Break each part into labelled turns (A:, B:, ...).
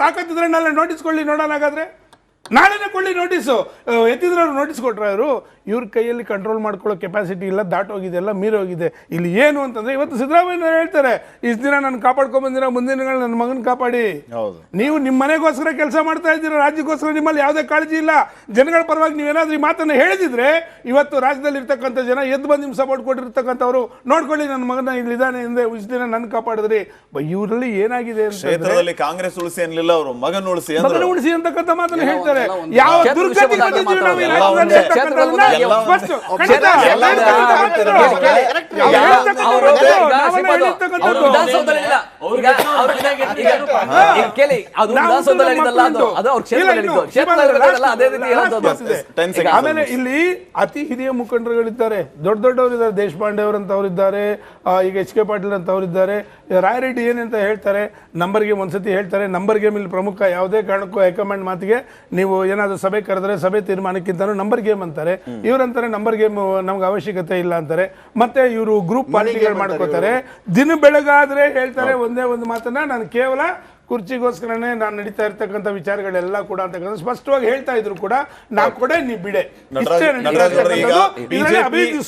A: ತಾಕತ್ತಿದ್ರೆ ನಾಳೆ ನೋಟಿಸ್ ಕೊಳ್ಳಿ ನೋಡೋಣ. ಹಾಗಾದ್ರೆ ನಾಳೆನೇ ಕೊಳ್ಳಿ ನೋಟಿಸು. ಎತ್ತಿದ್ರೆ ನೋಟಿಸ್ ಕೊಟ್ರೆ ಅವರು ಇವ್ರ ಕೈಯಲ್ಲಿ ಕಂಟ್ರೋಲ್ ಮಾಡ್ಕೊಳ್ಳೋ ಕೆಪಾಸಿಟಿ ಇಲ್ಲ, ದಾಟೋಗಿದೆ, ಎಲ್ಲ ಮೀರೋಗಿದೆ. ಇಲ್ಲಿ ಏನು ಅಂತಂದ್ರೆ ಇವತ್ತು ಸಿದ್ದರಾಮಯ್ಯ ಹೇಳ್ತಾರೆ, ಇಷ್ಟು ದಿನ ನಾನು ಕಾಪಾಡ್ಕೊಂಡ್ಬಂದಿರೋ ಮುಂದಿನ ದಿನಗಳು ನನ್ನ ಮಗನ ಕಾಪಾಡಿ. ನೀವು ನಿಮ್ಮ ಮನೆಗೋಸ್ಕರ ಕೆಲಸ ಮಾಡ್ತಾ ಇದ್ದೀರಾ, ರಾಜ್ಯಕ್ಕೋಸ್ಕರ ನಿಮ್ಮಲ್ಲಿ ಯಾವುದೇ ಕಾಳಜಿ ಇಲ್ಲ. ಜನಗಳ ಪರವಾಗಿ ನೀವೇನಾದ್ರೂ ಈ ಮಾತನ್ನು ಹೇಳಿದಿದ್ರೆ ಇವತ್ತು ರಾಜ್ಯದಲ್ಲಿ ಇರ್ತಕ್ಕಂಥ ಜನ ಎದ್ದು ಬಂದು ನಿಮ್ಮ ಸಪೋರ್ಟ್ ಕೊಟ್ಟಿರ್ತಕ್ಕಂಥವ್ರು ನೋಡ್ಕೊಳ್ಳಿ ನನ್ನ ಮಗನ ಇಲ್ಲಿದ್ದಾನೆ ಹಿಂದೆ ಇಷ್ಟು ದಿನ ನನ್ನ ಕಾಪಾಡಿದ್ರಿ. ಇವರಲ್ಲಿ ಏನಾಗಿದೆ
B: ಕ್ಷೇತ್ರದಲ್ಲಿ ಕಾಂಗ್ರೆಸ್ ಉಳಿಸಿ ಅನ್ನಲಿಲ್ಲ, ಅವರು ಮಗನ ಉಳಿಸಿ
A: ಅಂತಕ್ಕಂಥ ಮಾತನ್ನು ಹೇಳ್ತಾರೆ. ಯಾವ ದುರ್ಗತಿ ಆಮೇಲೆ ಇಲ್ಲಿ ಅತಿ ಹಿರಿಯ ಮುಖಂಡರುಗಳಿದ್ದಾರೆ, ದೊಡ್ಡವರಿದ್ದಾರೆ. ದೇಶಪಾಂಡೆ ಅವರಂತವ್ರಿದ್ದಾರೆ, ಈಗ ಎಚ್ ಕೆ ಪಾಟೀಲ್ ಅಂತವ್ರಿದ್ದಾರೆ. ರಾಯರೆಡ್ಡಿ ಏನಂತ ಹೇಳ್ತಾರೆ, ನಂಬರ್ ಗೇಮ್ ಒಂದ್ಸತಿ ಹೇಳ್ತಾರೆ. ನಂಬರ್ ಗೇಮ್ ಇಲ್ಲಿ ಪ್ರಮುಖ. ಯಾವುದೇ ಕಾರಣಕ್ಕೂ ಹೈಕಮಾಂಡ್ ಮಾತಿಗೆ ನೀವು ಏನಾದರೂ ಸಭೆ ಕರೆದ್ರೆ ಸಭೆ ತೀರ್ಮಾನಕ್ಕಿಂತ ನಂಬರ್ ಗೇಮ್ ಅಂತಾರೆ. ಇವರಂತಾರೆ ನಂಬರ್ ಗೇಮ್ ನಮ್ಗೆ ಅವಶ್ಯಕತೆ ಇಲ್ಲ ಅಂತಾರೆ. ಮತ್ತೆ ಇವರು ಗ್ರೂಪ್ ಪಾರ್ಟಿಗಳು ಮಾಡ್ಕೋತಾರೆ. ದಿನ ಬೆಳಗಾದ್ರೆ ಹೇಳ್ತಾರೆ ಒಂದೇ ಒಂದು ಮಾತನ್ನ, ನಾನು ಕೇವಲ ಕುರ್ಚಿಗೋಸ್ಕರನೇ ನಾನು ನಡೀತಾ ಇರ್ತಕ್ಕಂಥ ವಿಚಾರಗಳೆಲ್ಲ ಕೂಡ ಅಂತಕ್ಕಂಥ ಸ್ಪಷ್ಟವಾಗಿ ಹೇಳ್ತಾ ಇದ್ರು ಕೂಡ, ನಾ ಕೊಡೆ ನೀ ಬಿಡೆ,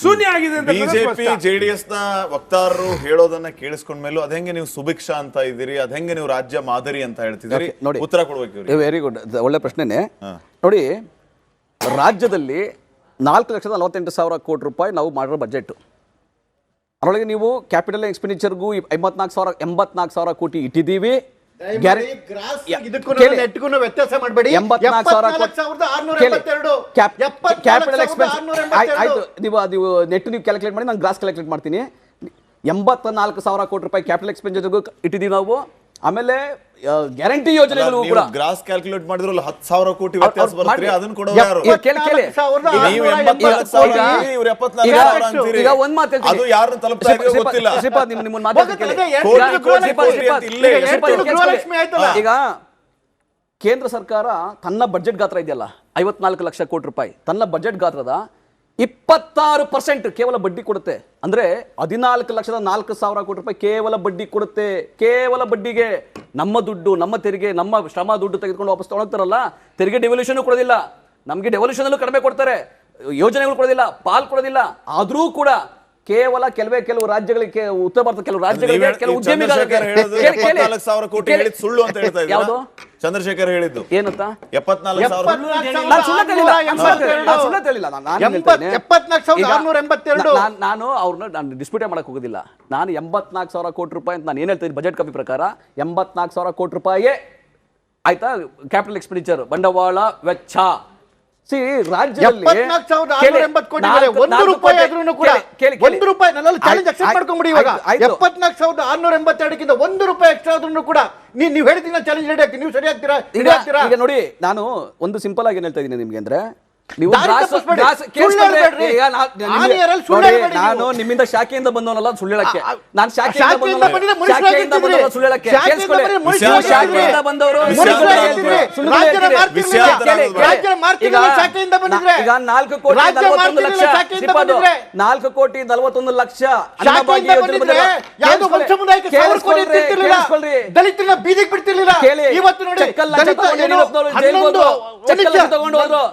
A: ಶೂನ್ಯ ಆಗಿದೆ ಅಂತ.
B: ಬಿಜೆಪಿ ಜೆಡಿಎಸ್ ನ ವಕ್ತಾರರು ಹೇಳೋದನ್ನ ಕೇಳಿಸ್ಕೊಂಡ ಮೇಲೂ ಅದ ಹೆಂಗೆ ನೀವು ಸುಭಿಕ್ಷಾ ಅಂತ ಇದ್ದೀರಿ, ಅದ ಹೆಂಗೆ ನೀವು ರಾಜ್ಯ ಮಾದರಿ ಅಂತ ಹೇಳ್ತಿದ್ದೀರಿ, ಉತ್ತರ ಕೊಡ್ಬೇಕು.
C: ವೆರಿ ಗುಡ್, ಒಳ್ಳೆ ಪ್ರಶ್ನೆನೆ. ನೋಡಿ, ರಾಜ್ಯದಲ್ಲಿ 4,48,000 ಕೋಟಿ ರೂಪಾಯಿ ನಾವು ಮಾಡಿರೋ ಬಜೆಟ್. ಅದರೊಳಗೆ ನೀವು ಕ್ಯಾಪಿಟಲ್ ಎಕ್ಸ್ಪೆಂಡಿಚರ್ಗೂ 84,000 ಕೋಟಿ ಇಟ್ಟಿದ್ದೀವಿ.
D: ವ್ಯತ್ಯಾಸ ಮಾಡಬೇಡಿ.
C: 84,672 ಕ್ಯಾಪಿಟಲ್ ಎಕ್ಸ್ಪೆನ್ಸ್ ಆಯ್ತು. ನೀವು ನೆಟ್ ನೀವು ಕ್ಯಾಲ್ಕುಲೇಟ್ ಮಾಡಿ, ನಾನು ಗ್ರಾಸ್ ಕ್ಯಾಲ್ಕುಲೇಟ್ ಮಾಡ್ತೀನಿ. 84,000 ಕೋಟಿ ರೂಪಾಯಿ ಕ್ಯಾಪಿಟಲ್ ಎಕ್ಸ್ಪೆಂಡಿಚರ್ಗೂ ಇಟ್ಟಿದ್ದೀವಿ ನಾವು. ಆಮೇಲೆ ಗ್ಯಾರಂಟಿ ಯೋಜನೆಗಳು ಕೂಡ
B: ಗ್ರಾಸ್ ಕ್ಯಾಲ್ಕುಲೇಟ್ ಮಾಡಿದ್ರು 10,000 ಕೋಟಿ ವ್ಯತ್ಯಾಸ ಬರುತ್ತೆ. ಅದನ್ನ ಕೊಡೋರು ಯಾರು?
C: ಈಗ ಒಂದ್ ಮಾತು
B: ಅದು ಯಾರನ್ನ ತಲುಪ್ತಾ ಇದೆಯೋ ಗೊತ್ತಿಲ್ಲ.
C: ಶ್ರೀಪಾದ್, ನಿಮ್ಮ ಮಾತು ಈಗ ಕೇಂದ್ರ ಸರ್ಕಾರ ತನ್ನ ಬಜೆಟ್ ಗಾತ್ರ ಇದೆಯಲ್ಲ 54 ಲಕ್ಷ ಕೋಟಿ ರೂಪಾಯಿ, ತನ್ನ ಬಜೆಟ್ ಗಾತ್ರದ 26% ಕೇವಲ ಬಡ್ಡಿ ಕೊಡುತ್ತೆ. ಅಂದ್ರೆ 14,04,000 ಕೋಟಿ ರೂಪಾಯಿ ಕೇವಲ ಬಡ್ಡಿ ಕೊಡುತ್ತೆ. ಕೇವಲ ಬಡ್ಡಿಗೆ ನಮ್ಮ ದುಡ್ಡು, ನಮ್ಮ ತೆರಿಗೆ, ನಮ್ಮ ಶ್ರಮ ದುಡ್ಡು ತೆಗೆದುಕೊಂಡು ವಾಪಸ್ ತಗೊಳ್ತಾರಲ್ಲ. ತೆರಿಗೆ ಡೆವಲ್ಯೂಷನ್ ಕೊಡೋದಿಲ್ಲ, ನಮಗೆ ಡೆವಲ್ಯೂಷನ್ ಅಲ್ಲೂ ಕಡಿಮೆ ಕೊಡ್ತಾರೆ, ಯೋಜನೆಗಳು ಕೊಡೋದಿಲ್ಲ, ಪಾಲ್ ಕೊಡೋದಿಲ್ಲ. ಆದ್ರೂ ಕೂಡ ಕೇವಲ ಕೆಲವು ರಾಜ್ಯಗಳಿಗೆ, ಉತ್ತರ ಭಾರತ ಕೆಲವು ರಾಜ್ಯಗಳಿಗೆ, ಕೆಲವು ಉದ್ಯಮಿಗಳಿಗೆ
B: ಸುಳ್ಳು ಅಂತ ಹೇಳ್ತಾ ಇದ್ದಾರೆ. ಯಾವುದು ಚಂದ್ರಶೇಖರ್ ಹೇಳಿದ್ದು
C: ಏನಂತ?
B: 74,000
C: ನಾನು ಅವ್ರನ್ನ ಡಿಸ್ಪ್ಯೂಟ್ ಮಾಡಕ್ ಹೋಗೋದಿಲ್ಲ. ನಾನು 84,000 ಕೋಟಿ ರೂಪಾಯಿ ಅಂತ ನಾನು ಏನ್ ಹೇಳ್ತೀನಿ, ಬಜೆಟ್ ಕಾಪಿ ಪ್ರಕಾರ 84,000 ಕೋಟಿ ರೂಪಾಯಿ ಆಯ್ತಾ ಕ್ಯಾಪಿಟಲ್ ಎಕ್ಸ್ಪೆಂಡಿಚರ್, ಬಂಡವಾಳ ವೆಚ್ಚ. ರಾಜ್ಯದಲ್ಲಿ
D: 74,680 ಕೋಟಿ, 1 ರೂಪಾಯಿ ಆದ್ರೂ ಕೂಡ 1 ರೂಪಾಯಿ ನನ್ನಲ್ಲಿ ಚಾಲೆಂಜ್ ಅಕ್ಸೆಪ್ಟ್ ಮಾಡ್ಕೊಂಡ್ಬಿಡಿ. ಇವಾಗ 74,682 1 ರೂಪಾಯಿ ಎಕ್ಸ್ಟ್ರಾ ಆದ್ರೂ ಕೂಡ ನೀವು ಹೇಳ್ತೀನಿ ಚಾಲೆಂಜ್ ರೆಡಿ ಆಗ್ತೀನಿ, ನೀವು ಸರಿ ಆಗ್ತೀರಾ?
C: ಈಗ ನೋಡಿ, ನಾನು ಒಂದು ಸಿಂಪಲ್ ಆಗಿ ಏನ್ ಹೇಳ್ತಾ ಇದ್ದೀನಿ ನಿಮ್ಗೆ ಅಂದ್ರೆ, ನೀವು ನಾನು ನಿಮ್ಮಿಂದ ಶಾಖೆಯಿಂದ ಬಂದವನಲ್ಲ ಸುಳ್ಳು ಹೇಳಕ್ಕೆ. ನಾನು ಶಾಖೆಯಿಂದ ಬಂದವನಲ್ಲ ಸುಳ್ಳು ಹೇಳಕ್ಕೆ. ಶಾಖೆಯಿಂದ ಬಂದವರು ಈಗ 4,41 ಲಕ್ಷ
D: ದಲಿತರ ಬೀದಿಗೆ ಬಿಡ್ತಿರ್ಲಿಲ್ಲ. ಇವತ್ತು ನೋಡಿ
C: ತಗೊಂಡು ಹೋದ್ರು.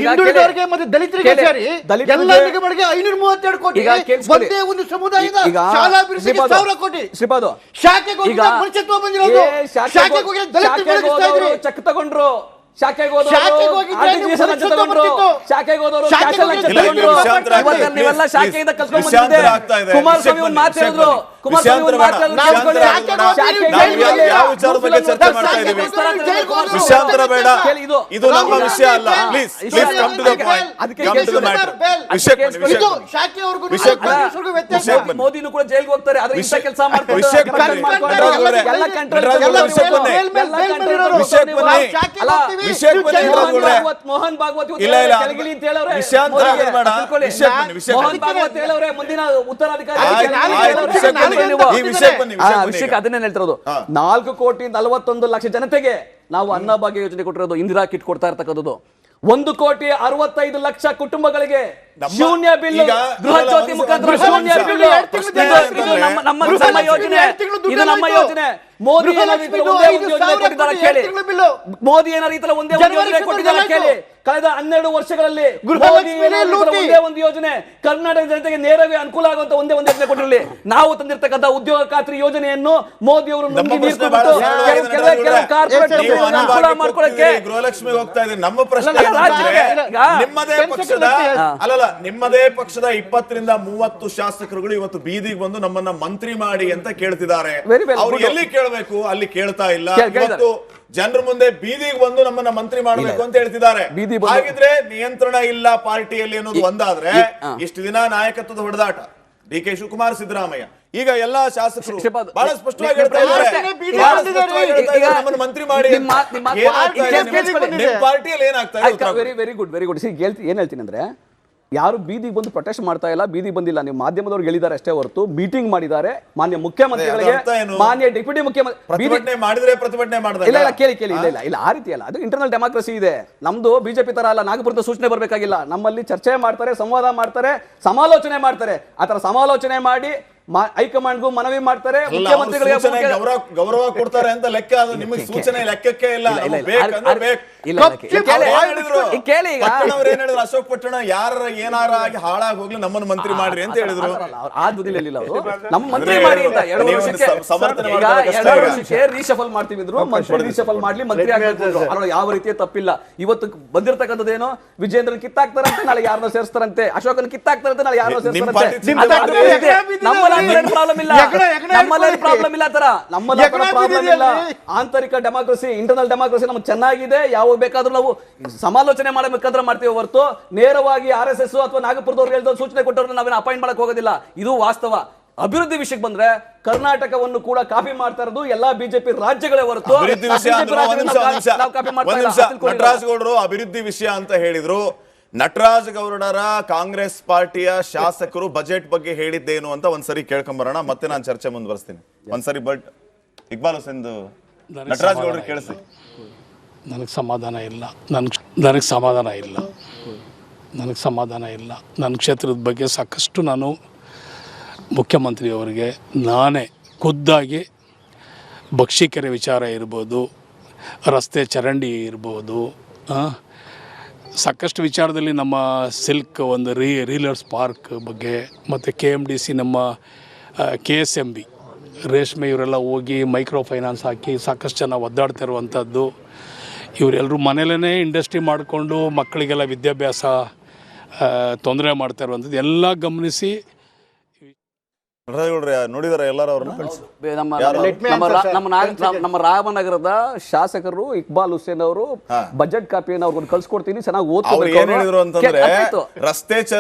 D: ಹಿಂದುಳಿದವರಿಗೆ ಮತ್ತೆ ದಲಿತರಿಗೆ ಸೇರಿ ಎಲ್ಲರಿಗೆ 532 ಕೋಟಿ, ಒಂದೇ ಒಂದು ಸಮುದಾಯದ ಶಾಲಾಭಿವೃದ್ಧಿಗೆ 1,000 ಕೋಟಿ.
C: ಶ್ರೀಪಾದ್,
D: ಶಾಖೆಗೆ ಹೋಗಿ ಮನುಷ್ಯತ್ವ ಬಂದಿರೋದು, ಶಾಖೆಗೆ ಹೋಗಿ ದಲಿತರು
C: ಚೆಕ್ ತಗೊಂಡ್ರು, ಶಾಖೆಗೆ ಹೋದವರು ನೀವೆಲ್ಲ ಶಾಖೆಯಿಂದ ಕಲ್ಸ್ಕೊಂಡ್ಬಂದಿದ್ದೆ. ಕುಮಾರಸ್ವಾಮಿ ಒಂದು ಮಾತು ಹೇಳಿದ್ರು,
B: ವಿಷಯಾಂತರ ಬೇಡ, ಇದು ನಮ್ಮ ವಿಷಯ ಅಲ್ಲ. Please come to the point.
C: ಮೋದಿನೂ ಕೂಡ ಜೈಲ್ಗೆ ಹೋಗ್ತಾರೆ, ಆದ್ರೆ ಇಂಥ ಕೆಲಸ ಮಾಡ್ತಾರೆ. ಮೋಹನ್ ಭಾಗವತ್ ಹೇಳವ್ರೆ ಮುಂದಿನ ಉತ್ತರಾಧಿಕಾರಿ. ವಿಷಯಕ್ಕೆ ಅದನ್ನೇ ಹೇಳ್ತಿರೋದು. 4,41 ಲಕ್ಷ ಜನತೆಗೆ ನಾವು ಅನ್ನಭಾಗ್ಯ ಯೋಜನೆ ಕೊಟ್ಟಿರೋದು, ಇಂದಿರಾ ಕಿಟ್ ಕೊಡ್ತಾ ಇರ್ತಕ್ಕಂಥದ್ದು. 1,65 ಲಕ್ಷ ಕುಟುಂಬಗಳಿಗೆ ಶೂನ್ಯ ಬಿಲ್
B: ಈಗ
C: ಗೃಹ ಜ್ಯೋತಿ ಮುಖಾಂತರ ಶೂನ್ಯ ಬಿಲ್ ನಮ್ಮ ನಮ್ಮ ಯೋಜನೆ, ಇದು ನಮ್ಮ ಯೋಜನೆ. ಮೋದಿ ಏನಾದ್ರು ಈ ತರ ಒಂದೇ ಒಂದು ಯೋಜನೆ ಕೊಟ್ಟಿದ್ದಾರೆ ಕೇಳಿ. ಮೋದಿ ಏನಾದ್ರು ಈ ತರ ಒಂದೇ ಒಂದು ಯೋಜನೆ ಕೊಟ್ಟಿದ್ದಾರೆ ಕೇಳಿ. ಕಳೆದ 12 ವರ್ಷಗಳಲ್ಲಿ ಮೋದಿ ಒಂದೇ ಒಂದು ಯೋಜನೆ ಕರ್ನಾಟಕ ಜನತೆಗೆ ನೇರವೇ ಅನುಕೂಲ ಆಗುವಂತ ಒಂದೇ ಒಂದು ಯೋಜನೆ ಕೊಟ್ಟಿರಲಿ. ನಾವು ತಂದಿರ್ತಕ್ಕಂಥ ಉದ್ಯೋಗ ಖಾತ್ರಿ ಯೋಜನೆಯನ್ನು ಮೋದಿ ಅವರು ಮಾಡ್ಕೊಳ್ಳಕ್ಕೆ
B: ಗೃಹಲಕ್ಷ್ಮಿಗೆ ಹೋಗ್ತಾ ಇದ್ದೀವಿ. ನಮ್ಮ ಪ್ರಶ್ನೆ ನಿಮ್ಮದೇ ಪಕ್ಷದ 20 ರಿಂದ 30 ಶಾಸಕರುಗಳು ಇವತ್ತು ಬೀದಿಗೆ ಬಂದು ನಮ್ಮನ್ನ ಮಂತ್ರಿ ಮಾಡಿ ಅಂತ ಕೇಳ್ತಿದ್ದಾರೆ. ಅವ್ರು ಎಲ್ಲಿ ಕೇಳಬೇಕು ಅಲ್ಲಿ ಕೇಳ್ತಾ ಇಲ್ಲ. ಇವತ್ತು ಜನರ ಮುಂದೆ ಬೀದಿಗೆ ಬಂದು ನಮ್ಮನ್ನ ಮಂತ್ರಿ ಮಾಡಬೇಕು ಅಂತ ಹೇಳ್ತಿದ್ದಾರೆ. ಹಾಗಿದ್ರೆ ನಿಯಂತ್ರಣ ಇಲ್ಲ ಪಾರ್ಟಿಯಲ್ಲಿ ಅನ್ನೋದು ಒಂದಾದ್ರೆ, ಇಷ್ಟು ದಿನ ನಾಯಕತ್ವದ ಹೊಡೆದಾಟ ಡಿ ಕೆ ಶಿವಕುಮಾರ್, ಸಿದ್ದರಾಮಯ್ಯ, ಈಗ ಎಲ್ಲಾ ಶಾಸಕರು ಬಹಳ ಸ್ಪಷ್ಟವಾಗಿ ಹೇಳ್ತಾ ಇದ್ದಾರೆ ನಮ್ಮನ್ನು ಮಂತ್ರಿ ಮಾಡಿ. ಪಾರ್ಟಿಯಲ್ಲಿ ಏನಾಗ್ತಾ
C: ವೆರಿ ಗುಡ್ ಏನ್ ಹೇಳ್ತೀನಿ ಅಂದ್ರೆ, ಯಾರು ಬೀದಿಗೆ ಬಂದು ಪ್ರೊಟೆಸ್ಟ್ ಮಾಡ್ತಾ ಇಲ್ಲ, ಬೀದಿಗೆ ಬಂದಿಲ್ಲ. ನೀವು ಮಾಧ್ಯಮದವ್ರು ಹೇಳಿದ್ದಾರೆ ಅಷ್ಟೇ ಹೊರತು ಮೀಟಿಂಗ್ ಮಾಡಿದ್ದಾರೆ. ಮಾನ್ಯ ಮುಖ್ಯಮಂತ್ರಿಗಳಿಗೆ, ಮಾನ್ಯ ಡೆಪ್ಯೂಟಿ ಮುಖ್ಯಮಂತ್ರಿ
B: ಮಾಡಿದ್ರೆ ಪ್ರತಿಭಟನೆ ಮಾಡಿದ್ರೆ
C: ಇಲ್ಲ ಕೇಳಿ ಇಲ್ಲ ಆ ರೀತಿ ಅಲ್ಲ. ಅದು ಇಂಟರ್ನಲ್ ಡೆಮಾಕ್ರಸಿ ಇದೆ. ನಮ್ದು ಬಿಜೆಪಿ ತರ ಅಲ್ಲ, ನಾಗಪುರದ ಸೂಚನೆ ಬರಬೇಕಾಗಿಲ್ಲ. ನಮ್ಮಲ್ಲಿ ಚರ್ಚೆ ಮಾಡ್ತಾರೆ, ಸಂವಾದ ಮಾಡ್ತಾರೆ, ಸಮಾಲೋಚನೆ ಮಾಡ್ತಾರೆ. ಆತರ ಸಮಾಲೋಚನೆ ಮಾಡಿ ಹೈಕಮಾಂಡ್ಗೂ ಮನವಿ ಮಾಡ್ತಾರೆ, ಮುಖ್ಯಮಂತ್ರಿಗಳಿಗೆ
B: ಗೌರವ ಕೊಡ್ತಾರೆ ಅಂತ ಲೆಕ್ಕ. ಅದು ನಿಮಗೆ ಸೂಚನೆ ಲೆಕ್ಕಕ್ಕೆ ಇಲ್ಲ.
C: ಕೇಳಿ,
B: ಅಶೋಕ್ ಪಟ್ಟಣ ಯಾರ ಏನಾರ ಆಗಿ ಹಾಳಾಗಿ ಹೋಗ್ಲಿ ನಮ್ಮನ್ನು ಮಂತ್ರಿ ಮಾಡ್ರಿ ಅಂತ ಹೇಳಿದ್ರು.
C: ಆ ದುದಿಲಿಲ್ಲ ಅವರು ನಮ್ಮ ಮಂತ್ರಿ ಮಾಡಿ ಅಂತ 2 ವರ್ಷಕ್ಕೆ ರೀಶಫಲ್ ಮಾಡ್ತೀವಿ ಅಂದ್ರು. ರೀಶಫಲ್ ಮಾಡ್ಲಿ, ಮಂತ್ರಿ ಆಗ್ಬೇಕು. ಅದ್ರಲ್ಲಿ ಯಾವ ರೀತಿಯ ತಪ್ಪಿಲ್ಲ. ಇವತ್ತು ಬಂದಿರತಕ್ಕಂಥದ್ದೇನು, ವಿಜೇಂದ್ರನ್ ಕಿತ್ತಾಕ್ತಾರಂತೆ, ನಾಳೆ ಯಾರನ್ನ ಸೇರಿಸ್ತಾರಂತೆ. ಅಶೋಕನ್ ಕಿತ್ತಾಕ್ತಾರಂತೆ, ನಾಳೆ ಯಾರನ್ನ ಸೇರಿಸ್ತಾರಂತೆ. ಪ್ರಾಬ್ಲಮ್ ಇಲ್ಲ ತರ. ನಮ್ಮಲ್ಲಿ ಪ್ರಾಬ್ಲಮ್ ಇಲ್ಲ. ಆಂತರಿಕ ಡೆಮಾಕ್ರಸಿ, ಇಂಟರ್ನಲ್ ಡೆಮಾಕ್ರಸಿ ನಮ್ಗೆ ಚೆನ್ನಾಗಿದೆ. ಯಾವಾಗ ಬೇಕಾದ್ರೂ ನಾವು ಸಮಾಲೋಚನೆ ಮಾಡಬೇಕಾದ್ರೆ ಮಾಡ್ತೀವಿ ಹೊರತು ನೇರವಾಗಿ RSS ಅಥವಾ ನಾಗಪುರದವ್ರು ಹೇಳಿದ ಸೂಚನೆ ಕೊಟ್ಟವ್ರನ್ನ ನಾವೇನು ಅಪಾಯಿಂಟ್ ಮಾಡಕ್ ಹೋಗೋದಿಲ್ಲ. ಇದು ವಾಸ್ತವ. ಅಭಿವೃದ್ಧಿ ವಿಷಯಕ್ಕೆ ಬಂದ್ರೆ ಕರ್ನಾಟಕವನ್ನು ಕೂಡ ಕಾಪಿ ಮಾಡ್ತಾ ಇರೋದು ಎಲ್ಲಾ ಬಿಜೆಪಿ ರಾಜ್ಯಗಳೇ ಹೊರತು
B: ನಟರಾಜ್ ಗೌಡರು ಅಭಿವೃದ್ಧಿ ವಿಷಯ ಅಂತ ಹೇಳಿದ್ರು. ನಟರಾಜ್ ಗೌಡರ ಕಾಂಗ್ರೆಸ್ ಪಾರ್ಟಿಯ ಶಾಸಕರು ಬಜೆಟ್ ಬಗ್ಗೆ ಹೇಳಿದ್ದೇನು ಅಂತ ಒಂದ್ಸರಿ ಕೇಳ್ಕೊಂಬರೋಣ, ಮತ್ತೆ ನಾನು ಚರ್ಚೆ ಮುಂದುವರಿಸ್ತೀನಿ. ಒಂದ್ಸರಿ ಇಕ್ಬಾಲ್ ಹುಸೇನ್ ನಟರಾಜ್ ಗೌಡರು ಕೇಳಿಸಿ.
E: ನನಗೆ ಸಮಾಧಾನ ಇಲ್ಲ. ನನಗೆ ಸಮಾಧಾನ ಇಲ್ಲ. ನನ್ನ ಕ್ಷೇತ್ರದ ಬಗ್ಗೆ ಸಾಕಷ್ಟು ನಾನು ಮುಖ್ಯಮಂತ್ರಿಯವರಿಗೆ ನಾನೇ ಖುದ್ದಾಗಿ ಬಕ್ಷಿಕೆರೆ ವಿಚಾರ ಇರ್ಬೋದು, ರಸ್ತೆ ಚರಂಡಿ ಇರ್ಬೋದು, ಸಾಕಷ್ಟು ವಿಚಾರದಲ್ಲಿ ನಮ್ಮ ಸಿಲ್ಕ್ ಒಂದು ರೀಲರ್ಸ್ ಪಾರ್ಕ್ ಬಗ್ಗೆ, ಮತ್ತು KMDC, ನಮ್ಮ KSMB ರೇಷ್ಮೆ, ಇವರೆಲ್ಲ ಹೋಗಿ ಮೈಕ್ರೋ ಫೈನಾನ್ಸ್ ಹಾಕಿ ಸಾಕಷ್ಟು ಜನ ಒದ್ದಾಡ್ತಾ ಇರುವಂಥದ್ದು. ಇವರೆಲ್ಲರೂ ಮನೇಲೇ ಇಂಡಸ್ಟ್ರಿ ಮಾಡಿಕೊಂಡು ಮಕ್ಕಳಿಗೆಲ್ಲ ವಿದ್ಯಾಭ್ಯಾಸ ತೊಂದರೆ ಮಾಡ್ತಾ ಇರುವಂಥದ್ದು ಎಲ್ಲ ಗಮನಿಸಿ
B: ನೋಡಿದಾರೆ ಎಲ್ಲರೂ ಅವ್ರನ್ನ.
C: ನಮ್ಮ ರಾಮನಗರದ ಶಾಸಕರು ಇಕ್ಬಾಲ್ ಹುಸೇನ್ ಅವರು ಬಜೆಟ್ ಕಾಪಿಯನ್ನು ಅವ್ರಿಗೆ ಕಳ್ಸಿಕೊಡ್ತೀನಿ, ಚೆನ್ನಾಗಿ ಓದ್ತಾರೆ.
B: ರಸ್ತೆ